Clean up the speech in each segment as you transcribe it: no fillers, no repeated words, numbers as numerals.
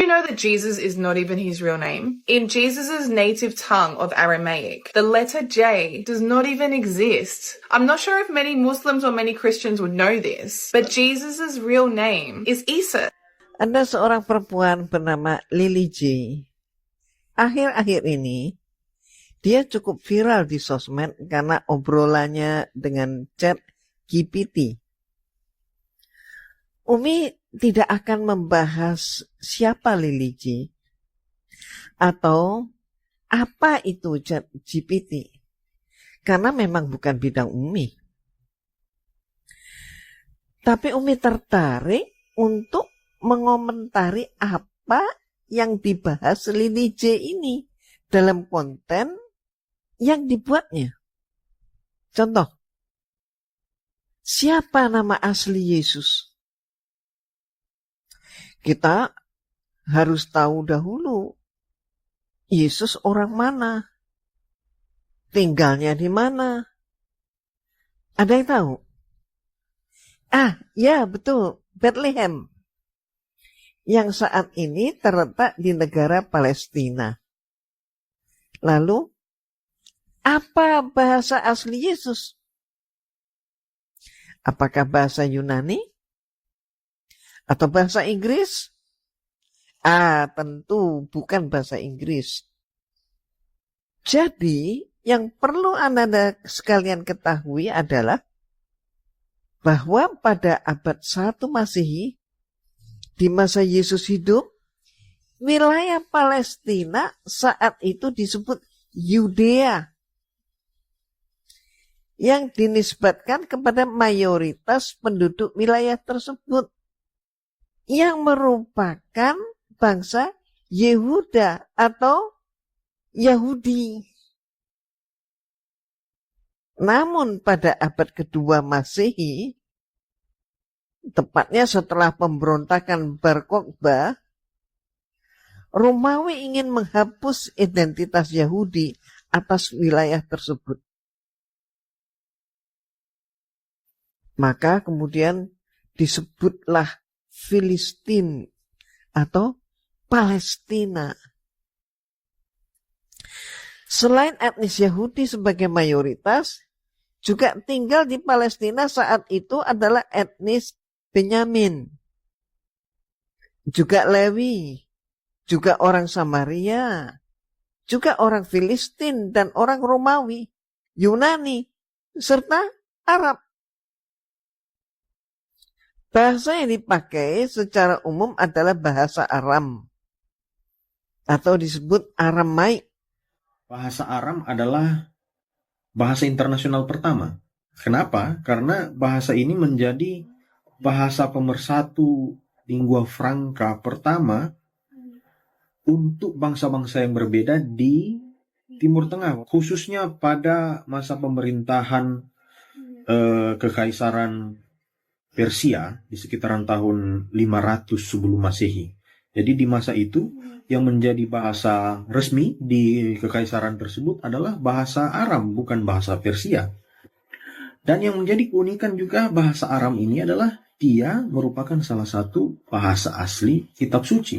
You know that Jesus is not even his real name? In Jesus' native tongue of Aramaic, the letter J does not even exist. I'm not sure if many Muslims or many Christians would know this, but Jesus' real name is Isa. Ada seorang perempuan bernama Lily J. Akhir-akhir ini, dia cukup viral di sosmed karena obrolannya dengan ChatGPT. Umi tidak akan membahas siapa Lily J atau apa itu ChatGPT, karena memang bukan bidang Umi. Tapi Umi tertarik untuk mengomentari apa yang dibahas Lily J ini dalam konten yang dibuatnya. Contoh, siapa nama asli Yesus? Kita harus tahu dahulu Yesus orang mana, tinggalnya di mana. Ada yang tahu? Ya betul, Bethlehem, yang saat ini terletak di negara Palestina. Lalu, apa bahasa asli Yesus? Apakah bahasa Yunani? Atau bahasa Inggris? Tentu bukan bahasa Inggris. Jadi, yang perlu Anda sekalian ketahui adalah bahwa pada abad 1 Masehi, di masa Yesus hidup, wilayah Palestina saat itu disebut Yudea, yang dinisbatkan kepada mayoritas penduduk wilayah tersebut, yang merupakan bangsa Yehuda atau Yahudi. Namun pada abad kedua Masehi, tepatnya setelah pemberontakan Bar Kokhba, Romawi ingin menghapus identitas Yahudi atas wilayah tersebut. Maka kemudian disebutlah Filistin atau Palestina. Selain etnis Yahudi sebagai mayoritas, juga tinggal di Palestina saat itu adalah etnis Benyamin, juga Lewi, juga orang Samaria, juga orang Filistin dan orang Romawi, Yunani, serta Arab. Bahasa yang dipakai secara umum adalah bahasa Aram atau disebut Aramaik. Bahasa Aram adalah bahasa internasional pertama. Kenapa? Karena bahasa ini menjadi bahasa pemersatu lingua franca pertama untuk bangsa-bangsa yang berbeda di Timur Tengah, khususnya pada masa pemerintahan Kekaisaran Persia di sekitaran tahun 500 sebelum Masehi. Jadi di masa itu yang menjadi bahasa resmi di kekaisaran tersebut adalah bahasa Aram, bukan bahasa Persia. Dan yang menjadi keunikan juga bahasa Aram ini adalah dia merupakan salah satu bahasa asli kitab suci,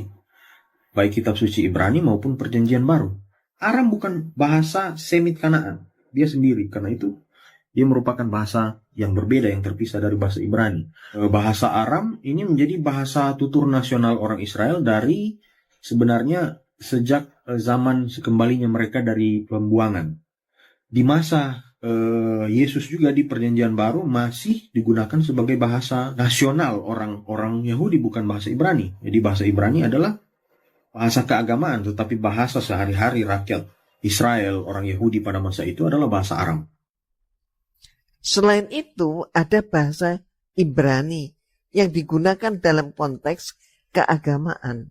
baik kitab suci Ibrani maupun Perjanjian Baru. Aram bukan bahasa Semit Kanaan, dia sendiri, karena itu dia merupakan bahasa yang berbeda, yang terpisah dari bahasa Ibrani. Bahasa Aram ini menjadi bahasa tutur nasional orang Israel dari sebenarnya sejak zaman sekembalinya mereka dari pembuangan. Di masa Yesus juga di Perjanjian Baru masih digunakan sebagai bahasa nasional orang Yahudi, bukan bahasa Ibrani. Jadi bahasa Ibrani adalah bahasa keagamaan, tetapi bahasa sehari-hari rakyat Israel, orang Yahudi pada masa itu adalah bahasa Aram. Selain itu, ada bahasa Ibrani yang digunakan dalam konteks keagamaan.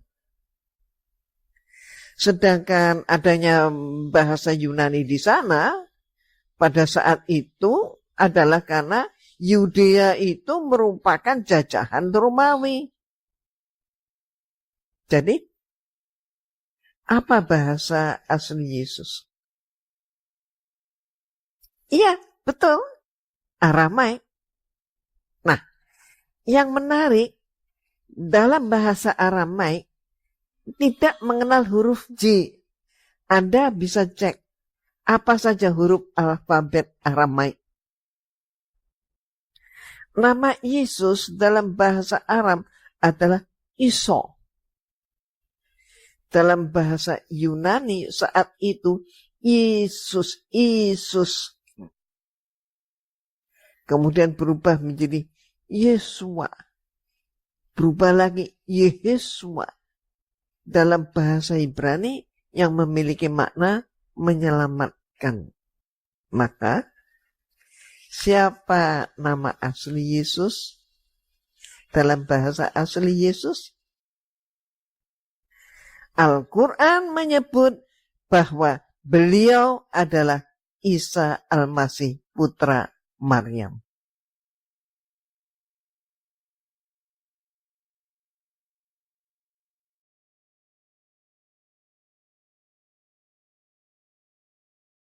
Sedangkan adanya bahasa Yunani di sana, pada saat itu adalah karena Yudea itu merupakan jajahan Romawi. Jadi, apa bahasa asli Yesus? Iya, betul. Aramaik. Nah, yang menarik, dalam bahasa Aramaik tidak mengenal huruf J. Anda bisa cek apa saja huruf alfabet Aramaik. Nama Yesus dalam bahasa Aram adalah Iso. Dalam bahasa Yunani saat itu Yesus. Kemudian berubah menjadi Yesua. Berubah lagi Yehesua. Dalam bahasa Ibrani yang memiliki makna menyelamatkan. Maka, siapa nama asli Yesus? Dalam bahasa asli Yesus, Al-Quran menyebut bahwa beliau adalah Isa Al-Masih, putra Maryam.